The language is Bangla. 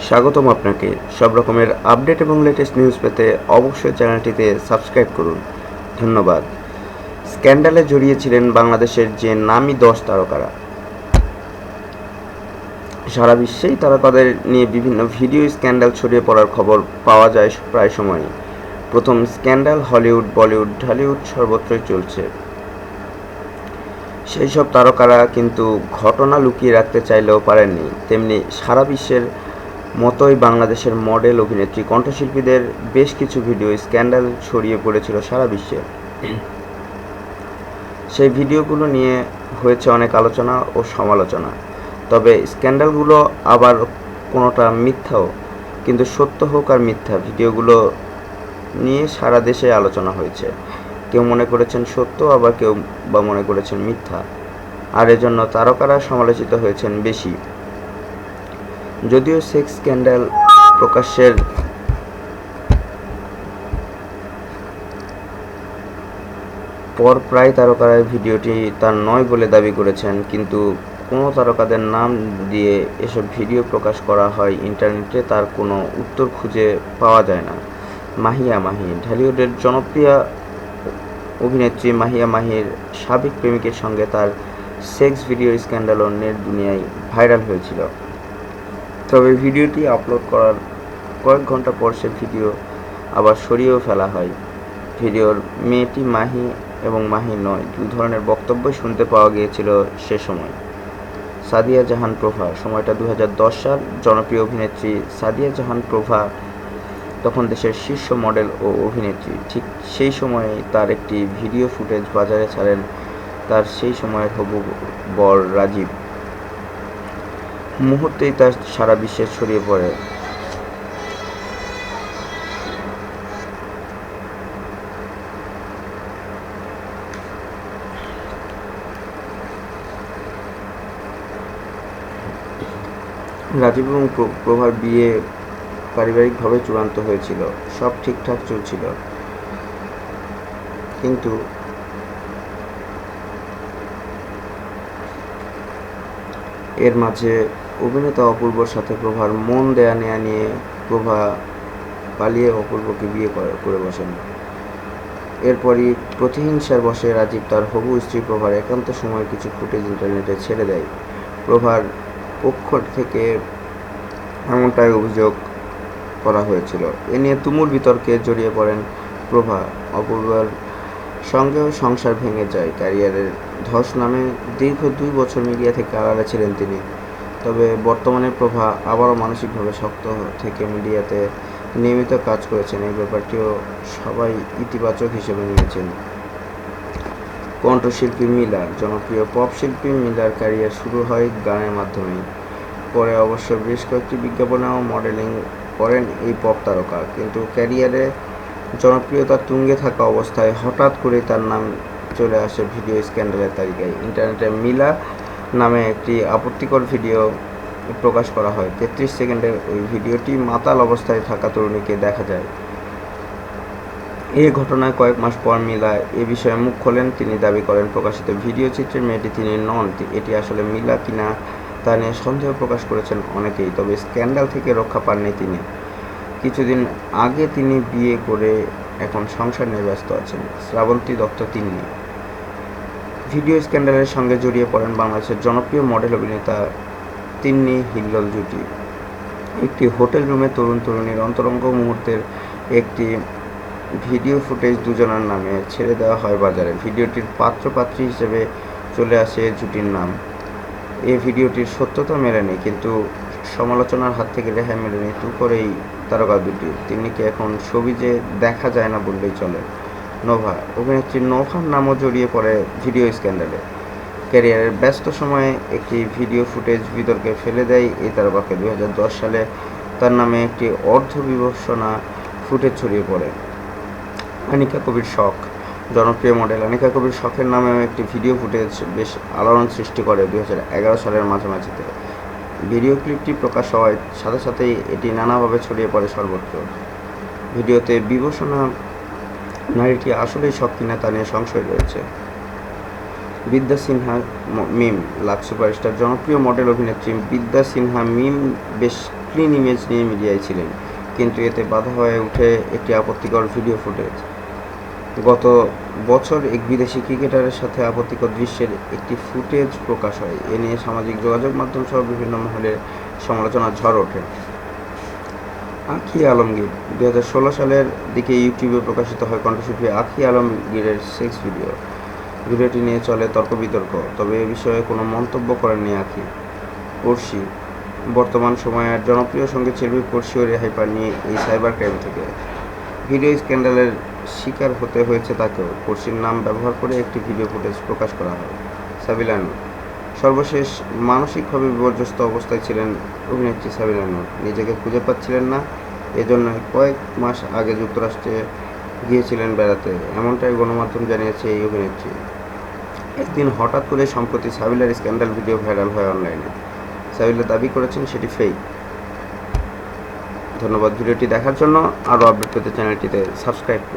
স্বাগতম আপনাকে। সব রকমের আপডেট এবং লেটেস্ট নিউজ পেতে অবশ্যই চ্যানেলটিতে সাবস্ক্রাইব করুন। ধন্যবাদ। স্ক্যান্ডালে জড়িয়েছিলেন বাংলাদেশের যে নামী 10 তারকারা। সারা বিশ্বেই তারকাদের নিয়ে বিভিন্ন ভিডিও স্ক্যান্ডাল ছড়িয়ে পড়ার খবর পাওয়া যায় প্রায় সময়ই। প্রথম স্ক্যান্ডাল হলিউড, বলিউড, ঢালিউড সর্বত্রই চলছে। সেই সব তারকারা কিন্তু ঘটনা লুকিয়ে রাখতে চাইলেও পারেননি। তেমনি সারা বিশ্বের মতোই বাংলাদেশের মডেল, অভিনেত্রী, কণ্ঠশিল্পীদের বেশ কিছু ভিডিও স্ক্যান্ডাল ছড়িয়ে পড়েছিল সারা বিশ্বে। সেই ভিডিওগুলো নিয়ে হয়েছে অনেক আলোচনা ও সমালোচনা। তবে স্ক্যান্ডালগুলো আবার কোনোটা মিথ্যাও, কিন্তু সত্য হোক আর মিথ্যা, ভিডিওগুলো নিয়ে সারা দেশে আলোচনা হয়েছে। কেউ মনে করেছেন সত্য, আবার কেউ বা মনে করেছেন মিথ্যা, আর এজন্য তারকারা সমালোচিত হয়েছেন বেশি। যদিও সেক্স স্ক্যান্ডাল প্রকাশের পর প্রায় তারকারা ভিডিওটি তার নয় বলে দাবি করেছেন, কিন্তু কোনো তারকাদের নাম দিয়ে এসব ভিডিও প্রকাশ করা হয় ইন্টারনেটে তার কোনো উত্তর খুঁজে পাওয়া যায় না। মাহিয়া মাহি। ঢালিউডের জনপ্রিয় অভিনেত্রী মাহিয়া মাহির সাবেক প্রেমিকের সঙ্গে তার সেক্স ভিডিও স্ক্যান্ডাল নেট দুনিয়ায় ভাইরাল হয়েছিল। তবে ভিডিওটি আপলোড করার কয়েক ঘন্টা পর সে ভিডিও আবার সরিয়েও ফেলা হয়। ভিডিওর মেয়েটি মাহি এবং মাহি নয়, দুই ধরনের বক্তব্যই শুনতে পাওয়া গিয়েছিল সে সময়। সাদিয়া জাহান প্রভা। সময়টা 2010 সাল। জনপ্রিয় অভিনেত্রী সাদিয়া জাহান প্রভা তখন দেশের শীর্ষ মডেল ও অভিনেত্রী। ঠিক সেই সময়েই তার একটি ভিডিও ফুটেজ বাজারে ছাড়েন তার সেই সময়ের হবু বর রাজীব। মুহূর্তেই তার সারা বিশ্বে ছড়িয়ে পড়ে। রাজীব এবং প্রভার বিয়ে পারিবারিকভাবে চূড়ান্ত হয়েছিল, সব ঠিকঠাক চলছিল, কিন্তু এর মাঝে অভিনেতা অপূর্বর সাথে প্রভার মন দেয়া নেয়া নিয়ে প্রভা পালিয়ে অপূর্বকে বিয়ে করে বসেন। এরপরই প্রতিহিংসার বশে রাজীব তার হবু স্ত্রী প্রভার একান্ত সময়ের কিছু ফুটেজ ইন্টারনেটে ছেড়ে দেয়। প্রভার পক্ষ থেকে এমনটাই অভিযোগ করা হয়েছিল। এ নিয়ে তুমুল বিতর্কে জড়িয়ে পড়েন প্রভা। অপূর্বর সঙ্গেও সংসার ভেঙে যায়। ক্যারিয়ারের ধস নামে দীর্ঘ 2 বছর মিডিয়া থেকে আড়ালে ছিলেন তিনি। তবে বর্তমানে প্রভা আবারও মানসিকভাবে শক্ত থেকে মিডিয়াতে নিয়মিত কাজ করেছেন। এই ব্যাপারটিও সবাই ইতিবাচক হিসেবে নিয়েছেন। কণ্ঠশিল্পী মিলা। জনপ্রিয় পপ শিল্পী মিলার ক্যারিয়ার শুরু হয় গানের মাধ্যমেই। পরে অবশ্য বেশ কয়েকটি বিজ্ঞাপনে ও মডেলিং করেন এই পপ তারকা, কিন্তু ক্যারিয়ারে জনপ্রিয়তার তুঙ্গে থাকা অবস্থায় হঠাৎ করেই তার নাম চলে আসে ভিডিও স্ক্যান্ডালের তালিকায়। ইন্টারনেটে মিলা নামে একটি আপত্তিকর ভিডিও প্রকাশ করা হয়। 33 সেকেন্ডের ওই ভিডিওটি মাতাল অবস্থায় থাকা তরুণীকে দেখা যায়। এই ঘটনায় কয়েক মাস পর মিলা এ বিষয়ে মুখ খোলেন। তিনি দাবি করেন প্রকাশিত ভিডিও চিত্রের মেয়েটি তিনি নন। এটি আসলে মিলা কিনা তা নিয়ে সন্দেহ প্রকাশ করেছেন অনেকেই। তবে স্ক্যান্ডাল থেকে রক্ষা পাননি তিনি। কিছুদিন আগে তিনি বিয়ে করে এখন সংসার নিয়ে ব্যস্ত আছেন। শ্রাবন্তী দত্ত তিন্নি। ভিডিও স্ক্যান্ডালের সঙ্গে জড়িয়ে পড়েন বাংলাদেশের জনপ্রিয় মডেল অভিনেতা তিন্নি হিল্লোল জুটি। একটি হোটেল রুমে তরুণ তরুণীর অন্তরঙ্গ মুহূর্তের একটি ভিডিও ফুটেজ দুজনের নামে ছেড়ে দেওয়া হয় বাজারে। ভিডিওটির পাত্রপাত্রী হিসেবে চলে আসে জুটির নাম। এই ভিডিওটির সত্যতা মেলেনি, কিন্তু সমালোচনার হাত থেকে রেহাই মেলেনি তু করেই তারকা দুটি। তিন্নিকে এখন ছবিতে দেখা যায় না বললেই চলে। নোভা। অভিনেত্রী নোভার নামও জড়িয়ে পড়ে ভিডিও স্ক্যান্ডালে। ক্যারিয়ারের ব্যস্ত সময়ে একটি ভিডিও ফুটেজ বিতর্কে ফেলে দেয় এই তারকাকে। 2010 সালে তার নামে একটি অর্ধবিবসনা ফুটেজ ছড়িয়ে পড়ে। আনিকা কবির শখ। জনপ্রিয় মডেল আনিকা কবির শখের নামেও একটি ভিডিও ফুটেজ বেশ আলোড়ন সৃষ্টি করে 2011 সালের মাঝামাঝিতে। ভিডিও ক্লিপটি প্রকাশ হওয়ার সাথে সাথেই এটি নানাভাবে ছড়িয়ে পড়ে সর্বত্র। ভিডিওতে বিবসনা নারীটি আসলেই শখ কিনা তা নিয়ে সংশয় রয়েছে। বিদ্যা সিনহা মিম। লাক্স সুপারস্টার জনপ্রিয় মডেল অভিনেত্রী বিদ্যা সিনহা মিম বেশ ক্লিন ইমেজ নিয়ে মিডিয়ায় ছিলেন, কিন্তু এতে বাধা হয়ে ওঠে একটি আপত্তিকর ভিডিও ফুটেজ। গত বছর এক বিদেশি ক্রিকেটারের সাথে আপত্তিকর দৃশ্যের একটি ফুটেজ প্রকাশ হয়। এ নিয়ে সামাজিক যোগাযোগ মাধ্যম সহ বিভিন্ন মহলে সমালোচনার ঝড় ওঠে। আঁখি আলমগীর 2016 সালের দিকে ইউটিউবে প্রকাশিত হয় কণ্ঠশিল্পী আঁখি আলমগীরের সেক্স ভিডিও। ভিডিওটি নিয়ে চলে তর্ক বিতর্ক, তবে এ বিষয়ে কোনো মন্তব্য করেননি আঁখি। পড়শি বর্তমান সময়ের জনপ্রিয় সঙ্গীত শিল্পী পড়শিও রেহাই পাননি এই সাইবার ক্রাইম থেকে। ভিডিও স্ক্যান্ডালের শিকার হতে হয়েছে তাকেও। পড়শির নাম ব্যবহার করে একটি ভিডিও ফুটেজ প্রকাশ করা হয়। সাবিলা নূর সর্বশেষ মানসিকভাবে বিপর্যস্ত অবস্থায় ছিলেন অভিনেত্রী সাবিলা নূর। নিজেকে খুঁজে পাচ্ছিলেন না, এজন্য কয়েক মাস আগে যুক্তরাষ্ট্রে গিয়েছিলেন বেড়াতে, এমনটাই গণমাধ্যম জানিয়েছে এই অভিনেত্রী। একদিন হঠাৎ করে সম্প্রতি সাবিলার স্ক্যান্ডাল ভিডিও ভাইরাল হয় অনলাইনে। সাবিলা দাবি করেছেন সেটি ফেক। ধন্যবাদ ভিডিওটি দেখার জন্য। আরও আপডেট পেতে চ্যানেলটিতে সাবস্ক্রাইব করুন।